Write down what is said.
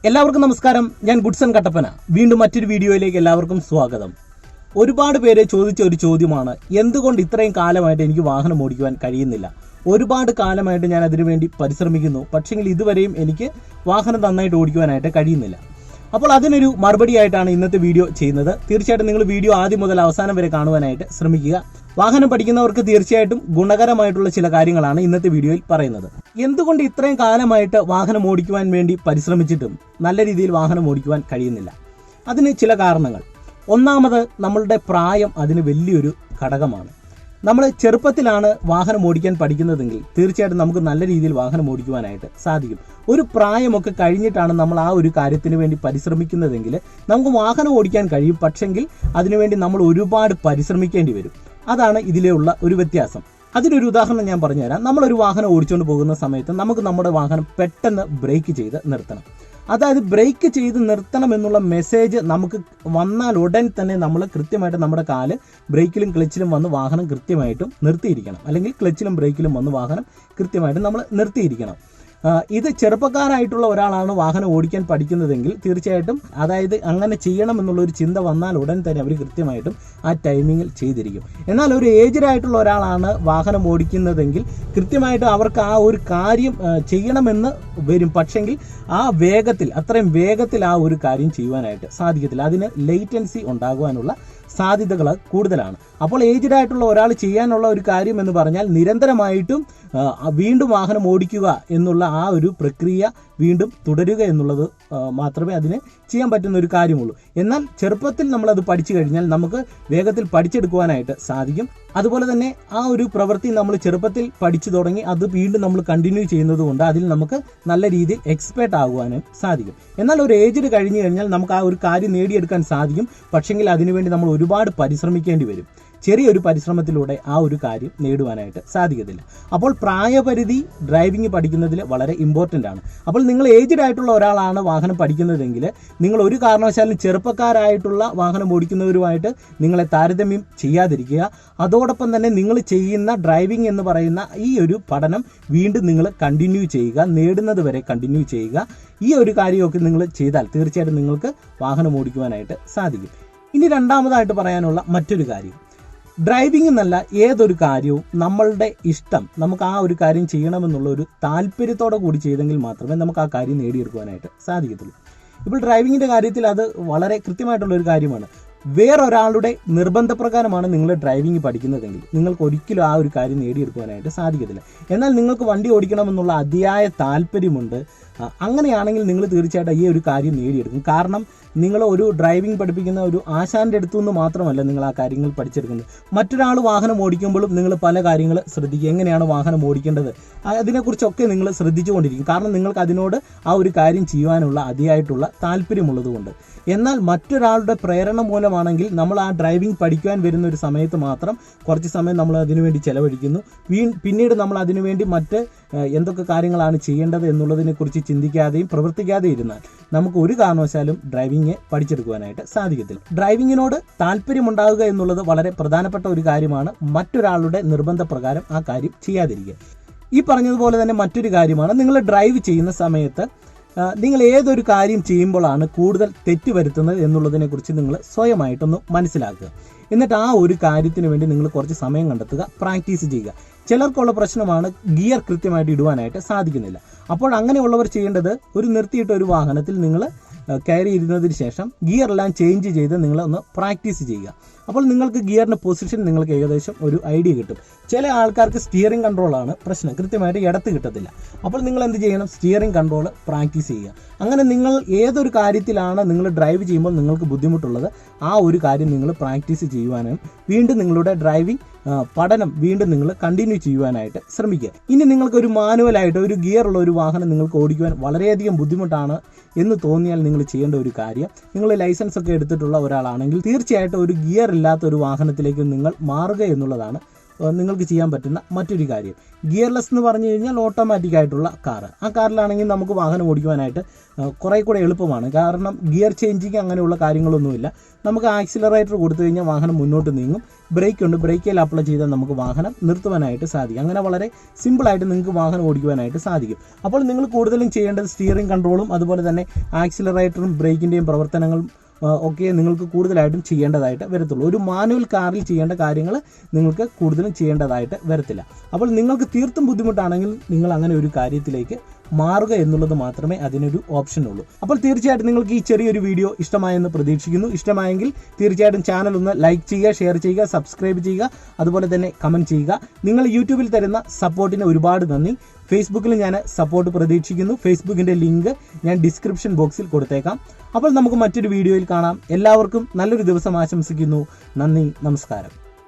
എല്ലാവർക്കും നമസ്കാരം. ഞാൻ ഗുഡ്സൺ കട്ടപ്പന. വീണ്ടും മറ്റൊരു വീഡിയോയിലേക്ക് എല്ലാവർക്കും സ്വാഗതം. ഒരുപാട് പേരെ ചോദിച്ച ഒരു ചോദ്യമാണ്, എന്തുകൊണ്ട് ഇത്രയും കാലമായിട്ട് എനിക്ക് വാഹനം ഓടിക്കുവാൻ കഴിയുന്നില്ല? ഒരുപാട് കാലമായിട്ട് ഞാൻ അതിനുവേണ്ടി പരിശ്രമിക്കുന്നു, പക്ഷെങ്കിൽ ഇതുവരെയും എനിക്ക് വാഹനം നന്നായിട്ട് ഓടിക്കുവാനായിട്ട് കഴിയുന്നില്ല. അപ്പോൾ അതിനൊരു മറുപടിയായിട്ടാണ് ഇന്നത്തെ വീഡിയോ ചെയ്യുന്നത്. തീർച്ചയായിട്ടും നിങ്ങൾ വീഡിയോ ആദ്യം മുതൽ അവസാനം വരെ കാണുവാനായിട്ട് ശ്രമിക്കുക. വാഹനം പഠിക്കുന്നവർക്ക് തീർച്ചയായിട്ടും ഗുണകരമായിട്ടുള്ള ചില കാര്യങ്ങളാണ് ഇന്നത്തെ വീഡിയോയിൽ പറയുന്നത്. എന്തുകൊണ്ട് ഇത്രയും കാലമായിട്ട് വാഹനം ഓടിക്കുവാൻ വേണ്ടി പരിശ്രമിച്ചിട്ടും നല്ല രീതിയിൽ വാഹനം ഓടിക്കുവാൻ കഴിയുന്നില്ല? അതിന് ചില കാരണങ്ങൾ. ഒന്നാമത്, നമ്മളുടെ പ്രായം അതിന് വലിയൊരു ഘടകമാണ്. നമ്മൾ ചെറുപ്പത്തിലാണ് വാഹനം ഓടിക്കാൻ പഠിക്കുന്നതെങ്കിൽ തീർച്ചയായിട്ടും നമുക്ക് നല്ല രീതിയിൽ വാഹനം ഓടിക്കുവാനായിട്ട് സാധിക്കും. ഒരു പ്രായമൊക്കെ കഴിഞ്ഞിട്ടാണ് നമ്മൾ ആ ഒരു കാര്യത്തിന് വേണ്ടി പരിശ്രമിക്കുന്നതെങ്കിൽ നമുക്ക് വാഹനം ഓടിക്കാൻ കഴിയും, പക്ഷെങ്കിൽ അതിനുവേണ്ടി നമ്മൾ ഒരുപാട് പരിശ്രമിക്കേണ്ടി വരും. അതാണ് ഇതിലുള്ള ഒരു വ്യത്യാസം. അതിനൊരു ഉദാഹരണം ഞാൻ പറഞ്ഞുതരാം. നമ്മളൊരു വാഹനം ഓടിച്ചുകൊണ്ട് പോകുന്ന സമയത്ത് നമുക്ക് നമ്മുടെ വാഹനം പെട്ടെന്ന് ബ്രേക്ക് ചെയ്ത് നിർത്തണം. അതായത് ബ്രേക്ക് ചെയ്ത് നിർത്തണം എന്നുള്ള മെസ്സേജ് നമുക്ക് വന്നാൽ ഉടൻ തന്നെ നമ്മൾ കൃത്യമായിട്ട് നമ്മുടെ കാല് ബ്രേക്കിലും ക്ലച്ചിലും വന്ന് വാഹനം കൃത്യമായിട്ടും നിർത്തിയിരിക്കണം. അല്ലെങ്കിൽ ക്ലച്ചിലും ബ്രേക്കിലും വന്ന് വാഹനം കൃത്യമായിട്ടും നമ്മൾ നിർത്തിയിരിക്കണം. ഇത് ചെറുപ്പക്കാരായിട്ടുള്ള ഒരാളാണ് വാഹനം ഓടിക്കാൻ പഠിക്കുന്നതെങ്കിൽ തീർച്ചയായിട്ടും അതായത് അങ്ങനെ ചെയ്യണം എന്നുള്ളൊരു ചിന്ത വന്നാൽ ഉടൻ തന്നെ അവർ കൃത്യമായിട്ടും ആ ടൈമിങ്ങിൽ ചെയ്തിരിക്കും. എന്നാൽ ഒരു ഏജ്ഡായിട്ടുള്ള ഒരാളാണ് വാഹനം ഓടിക്കുന്നതെങ്കിൽ കൃത്യമായിട്ട് അവർക്ക് ആ ഒരു കാര്യം ചെയ്യണമെന്ന് വരും, പക്ഷെങ്കിൽ ആ വേഗത്തിൽ അത്രയും വേഗത്തിൽ ആ ഒരു കാര്യം ചെയ്യുവാനായിട്ട് സാധിക്കത്തില്ല. അതിന് ലേറ്റൻസി ഉണ്ടാകുവാനുള്ള സാധ്യതകൾ കൂടുതലാണ്. അപ്പോൾ ഏജ്ഡായിട്ടുള്ള ഒരാൾ ചെയ്യാനുള്ള ഒരു കാര്യം എന്ന് പറഞ്ഞാൽ നിരന്തരമായിട്ടും വീണ്ടും വാഹനം ഓടിക്കുക എന്നുള്ള ആ ഒരു പ്രക്രിയ വീണ്ടും തുടരുക എന്നുള്ളത് മാത്രമേ അതിന് ചെയ്യാൻ പറ്റുന്ന ഒരു കാര്യമുള്ളൂ. എന്നാൽ ചെറുപ്പത്തിൽ നമ്മളത് പഠിച്ചു കഴിഞ്ഞാൽ നമുക്ക് വേഗത്തിൽ പഠിച്ചെടുക്കുവാനായിട്ട് സാധിക്കും. അതുപോലെ തന്നെ ആ ഒരു പ്രവൃത്തി നമ്മൾ ചെറുപ്പത്തിൽ പഠിച്ചു തുടങ്ങി അത് വീണ്ടും നമ്മൾ കണ്ടിന്യൂ ചെയ്യുന്നത് കൊണ്ട് അതിൽ നമുക്ക് നല്ല രീതിയിൽ എക്സ്പേർട്ട് ആകുവാനും സാധിക്കും. എന്നാൽ ഒരു ഏജിൽ കഴിഞ്ഞു കഴിഞ്ഞാൽ നമുക്ക് ആ ഒരു കാര്യം നേടിയെടുക്കാൻ സാധിക്കും, പക്ഷെങ്കിൽ അതിനുവേണ്ടി നമ്മൾ ഒരുപാട് പരിശ്രമിക്കേണ്ടി വരും. ചെറിയൊരു പരിശ്രമത്തിലൂടെ ആ ഒരു കാര്യം നേടുവാനായിട്ട് സാധിക്കത്തില്ല. അപ്പോൾ പ്രായപരിധി ഡ്രൈവിംഗ് പഠിക്കുന്നതിൽ വളരെ ഇമ്പോർട്ടൻ്റ് ആണ്. അപ്പോൾ നിങ്ങൾ ഏജ്ഡ് ആയിട്ടുള്ള ഒരാളാണ് വാഹനം പഠിക്കുന്നതെങ്കിൽ നിങ്ങൾ ഒരു കാരണവശാലും ചെറുപ്പക്കാരായിട്ടുള്ള വാഹനം ഓടിക്കുന്നവരുമായിട്ട് നിങ്ങളെ താരതമ്യം ചെയ്യാതിരിക്കുക. അതോടൊപ്പം തന്നെ നിങ്ങൾ ചെയ്യുന്ന ഡ്രൈവിംഗ് എന്ന് പറയുന്ന ഈ ഒരു പഠനം വീണ്ടും നിങ്ങൾ കണ്ടിന്യൂ ചെയ്യുക, നേടുന്നത് വരെ കണ്ടിന്യൂ ചെയ്യുക. ഈ ഒരു കാര്യമൊക്കെ നിങ്ങൾ ചെയ്താൽ തീർച്ചയായിട്ടും നിങ്ങൾക്ക് വാഹനം ഓടിക്കുവാനായിട്ട് സാധിക്കും. ഇനി രണ്ടാമതായിട്ട് പറയാനുള്ള മറ്റൊരു കാര്യം, ഡ്രൈവിംഗ് എന്നല്ല ഏതൊരു കാര്യവും നമ്മളുടെ ഇഷ്ടം, നമുക്ക് ആ ഒരു കാര്യം ചെയ്യണമെന്നുള്ള ഒരു താല്പര്യത്തോടെ കൂടി ചെയ്തെങ്കിൽ മാത്രമേ നമുക്ക് ആ കാര്യം നേടിയെടുക്കുവാനായിട്ട് സാധിക്കത്തുള്ളൂ. ഇപ്പോൾ ഡ്രൈവിങ്ങിൻ്റെ കാര്യത്തിൽ അത് വളരെ കൃത്യമായിട്ടുള്ളൊരു കാര്യമാണ്. വേറൊരാളുടെ നിർബന്ധപ്രകാരമാണ് നിങ്ങൾ ഡ്രൈവിംഗ് പഠിക്കുന്നതെങ്കിൽ നിങ്ങൾക്ക് ഒരിക്കലും ആ ഒരു കാര്യം നേടിയെടുക്കുവാനായിട്ട് സാധിക്കത്തില്ല. എന്നാൽ നിങ്ങൾക്ക് വണ്ടി ഓടിക്കണമെന്നുള്ള അതിയായ താല്പര്യമുണ്ട്, അങ്ങനെയാണെങ്കിൽ നിങ്ങൾ തീർച്ചയായിട്ടും ഈ ഒരു കാര്യം നേടിയെടുക്കും. കാരണം നിങ്ങൾ ഒരു ഡ്രൈവിംഗ് പഠിപ്പിക്കുന്ന ഒരു ആശാൻ്റെ അടുത്തു നിന്ന് മാത്രമല്ല നിങ്ങൾ ആ കാര്യങ്ങൾ പഠിച്ചെടുക്കുന്നത്. മറ്റൊരാൾ വാഹനം ഓടിക്കുമ്പോഴും നിങ്ങൾ പല കാര്യങ്ങൾ ശ്രദ്ധിക്കുക. എങ്ങനെയാണ് വാഹനം ഓടിക്കേണ്ടത് അതിനെക്കുറിച്ചൊക്കെ നിങ്ങൾ ശ്രദ്ധിച്ചുകൊണ്ടിരിക്കും. കാരണം നിങ്ങൾക്ക് അതിനോട് ആ ഒരു കാര്യം ചെയ്യുവാനുള്ള അതിയായിട്ടുള്ള താല്പര്യമുള്ളതുകൊണ്ട്. എന്നാൽ മറ്റൊരാളുടെ പ്രേരണ മൂലമാണെങ്കിൽ നമ്മൾ ആ ഡ്രൈവിംഗ് പഠിക്കുവാൻ വരുന്ന ഒരു സമയത്ത് മാത്രം കുറച്ച് സമയം നമ്മൾ അതിനുവേണ്ടി ചെലവഴിക്കുന്നു. പിന്നീട് നമ്മൾ അതിനുവേണ്ടി മറ്റ് എന്തൊക്കെ കാര്യങ്ങളാണ് ചെയ്യേണ്ടത് എന്നുള്ളതിനെക്കുറിച്ച് ചിന്തിക്കാതെയും പ്രവർത്തിക്കാതെയും ഇരുന്നാൽ നമുക്ക് ഒരു കാരണവശാലും ഡ്രൈവിംഗ് പഠിച്ചെടുക്കുവാനായിട്ട് സാധിക്കത്തില്ല. ഡ്രൈവിങ്ങിനോട് താല്പര്യമുണ്ടാകുക എന്നുള്ളത് വളരെ പ്രധാനപ്പെട്ട ഒരു കാര്യമാണ്. മറ്റൊരാളുടെ നിർബന്ധപ്രകാരം ആ കാര്യം ചെയ്യാതിരിക്കുക. ഈ പറഞ്ഞതുപോലെ തന്നെ മറ്റൊരു കാര്യമാണ്, നിങ്ങൾ ഡ്രൈവ് ചെയ്യുന്ന സമയത്ത് നിങ്ങൾ ഏതൊരു കാര്യം ചെയ്യുമ്പോഴാണ് കൂടുതൽ തെറ്റ് വരുത്തുന്നത് എന്നുള്ളതിനെക്കുറിച്ച് നിങ്ങൾ സ്വയമായിട്ടൊന്ന് മനസ്സിലാക്കുക. എന്നിട്ട് ആ ഒരു കാര്യത്തിന് വേണ്ടി നിങ്ങൾ കുറച്ച് സമയം കണ്ടെത്തുക, പ്രാക്ടീസ് ചെയ്യുക. ചിലർക്കുള്ള പ്രശ്നമാണ് ഗിയർ കൃത്യമായിട്ട് ഇടുവാനായിട്ട് സാധിക്കുന്നില്ല. അപ്പോൾ അങ്ങനെയുള്ളവർ ചെയ്യേണ്ടത് ഒരു നിർത്തിയിട്ട ഒരു വാഹനത്തിൽ നിങ്ങൾ കയറി ഇരുന്നതിന് ശേഷം ഗിയറെല്ലാം ചേഞ്ച് ചെയ്ത് നിങ്ങൾ ഒന്ന് പ്രാക്ടീസ് ചെയ്യുക. അപ്പോൾ നിങ്ങൾക്ക് ഗിയറിൻ്റെ പൊസിഷൻ നിങ്ങൾക്ക് ഏകദേശം ഒരു ഐഡിയ കിട്ടും. ചില ആൾക്കാർക്ക് സ്റ്റിയറിംഗ് കൺട്രോളാണ് പ്രശ്നം, കൃത്യമായിട്ട് ഇടത്ത് കിട്ടത്തില്ല. അപ്പോൾ നിങ്ങൾ എന്ത് ചെയ്യണം? സ്റ്റിയറിംഗ് കൺട്രോൾ പ്രാക്ടീസ് ചെയ്യുക. അങ്ങനെ നിങ്ങൾ ഏതൊരു കാര്യത്തിലാണ് നിങ്ങൾ ഡ്രൈവ് ചെയ്യുമ്പോൾ നിങ്ങൾക്ക് ബുദ്ധിമുട്ടുള്ളത് ആ ഒരു കാര്യം നിങ്ങൾ പ്രാക്ടീസ് ചെയ്യുവാനും വീണ്ടും നിങ്ങളുടെ ഡ്രൈവിംഗ് പഠനം വീണ്ടും നിങ്ങൾ കണ്ടിന്യൂ ചെയ്യുവാനായിട്ട് ശ്രമിക്കുക. ഇനി നിങ്ങൾക്കൊരു മാനുവലായിട്ട് ഒരു ഗിയറുള്ള ഒരു വാഹനം നിങ്ങൾക്ക് ഓടിക്കുവാൻ വളരെയധികം ബുദ്ധിമുട്ടാണ് എന്ന് തോന്നിയാൽ നിങ്ങൾ ചെയ്യേണ്ട ഒരു കാര്യം, നിങ്ങൾ ലൈസൻസ് ഒക്കെ എടുത്തിട്ടുള്ള ഒരാളാണെങ്കിൽ തീർച്ചയായിട്ടും ഒരു ഗിയർ ഇല്ലാത്ത ഒരു വാഹനത്തിലേക്ക് നിങ്ങൾ മാറുക എന്നുള്ളതാണ് നിങ്ങൾക്ക് ചെയ്യാൻ പറ്റുന്ന മറ്റൊരു കാര്യം. ഗിയർലെസ് എന്ന് പറഞ്ഞു കഴിഞ്ഞാൽ ഓട്ടോമാറ്റിക് ആയിട്ടുള്ള കാറ്. ആ കാറിലാണെങ്കിൽ നമുക്ക് വാഹനം ഓടിക്കുവാനായിട്ട് കുറേ കൂടെ എളുപ്പമാണ്. കാരണം ഗിയർ ചേഞ്ചിങ് അങ്ങനെയുള്ള കാര്യങ്ങളൊന്നുമില്ല. നമുക്ക് ആക്സിലറേറ്റർ കൊടുത്തു കഴിഞ്ഞാൽ വാഹനം മുന്നോട്ട് നീങ്ങും. ബ്രേക്ക് ഉണ്ട്, ബ്രേക്കിൽ അപ്ലൈ ചെയ്താൽ നമുക്ക് വാഹനം നിർത്തുവാനായിട്ട് സാധിക്കും. അങ്ങനെ വളരെ സിമ്പിളായിട്ട് നിങ്ങൾക്ക് വാഹനം ഓടിക്കുവാനായിട്ട് സാധിക്കും. അപ്പോൾ നിങ്ങൾ കൂടുതലും ചെയ്യേണ്ടത് സ്റ്റിയറിംഗ് കൺട്രോളും അതുപോലെ തന്നെ ആക്സിലറേറ്ററും ബ്രേക്കിൻ്റെയും പ്രവർത്തനങ്ങളും ഒക്കെ നിങ്ങൾക്ക് കൂടുതലായിട്ടും ചെയ്യേണ്ടതായിട്ട് വരത്തുള്ളൂ. ഒരു മാനുവൽ കാറിൽ ചെയ്യേണ്ട കാര്യങ്ങൾ നിങ്ങൾക്ക് കൂടുതലും ചെയ്യേണ്ടതായിട്ട് വരത്തില്ല. അപ്പോൾ നിങ്ങൾക്ക് തീർത്തും ബുദ്ധിമുട്ടാണെങ്കിൽ നിങ്ങൾ അങ്ങനെ ഒരു കാര്യത്തിലേക്ക് മാറുക എന്നുള്ളത് മാത്രമേ അതിനൊരു ഓപ്ഷൻ ഉള്ളൂ. അപ്പോൾ തീർച്ചയായിട്ടും നിങ്ങൾക്ക് ഈ ചെറിയൊരു വീഡിയോ ഇഷ്ടമായെന്ന് പ്രതീക്ഷിക്കുന്നു. ഇഷ്ടമായെങ്കിൽ തീർച്ചയായിട്ടും ചാനൽ ഒന്ന് ലൈക്ക് ചെയ്യുക, ഷെയർ ചെയ്യുക, സബ്സ്ക്രൈബ് ചെയ്യുക, അതുപോലെ തന്നെ കമൻറ്റ് ചെയ്യുക. നിങ്ങൾ യൂട്യൂബിൽ തരുന്ന സപ്പോർട്ടിന് ഒരുപാട് നന്ദി. ഫേസ്ബുക്കിൽ ഞാൻ സപ്പോർട്ട് പ്രതീക്ഷിക്കുന്നു. ഫേസ്ബുക്കിൻ്റെ ലിങ്ക് ഞാൻ ഡിസ്ക്രിപ്ഷൻ ബോക്സിൽ കൊടുത്തേക്കാം. അപ്പോൾ നമുക്ക് മറ്റൊരു വീഡിയോയിൽ കാണാം. എല്ലാവർക്കും നല്ലൊരു ദിവസം ആശംസിക്കുന്നു. നന്ദി, നമസ്കാരം.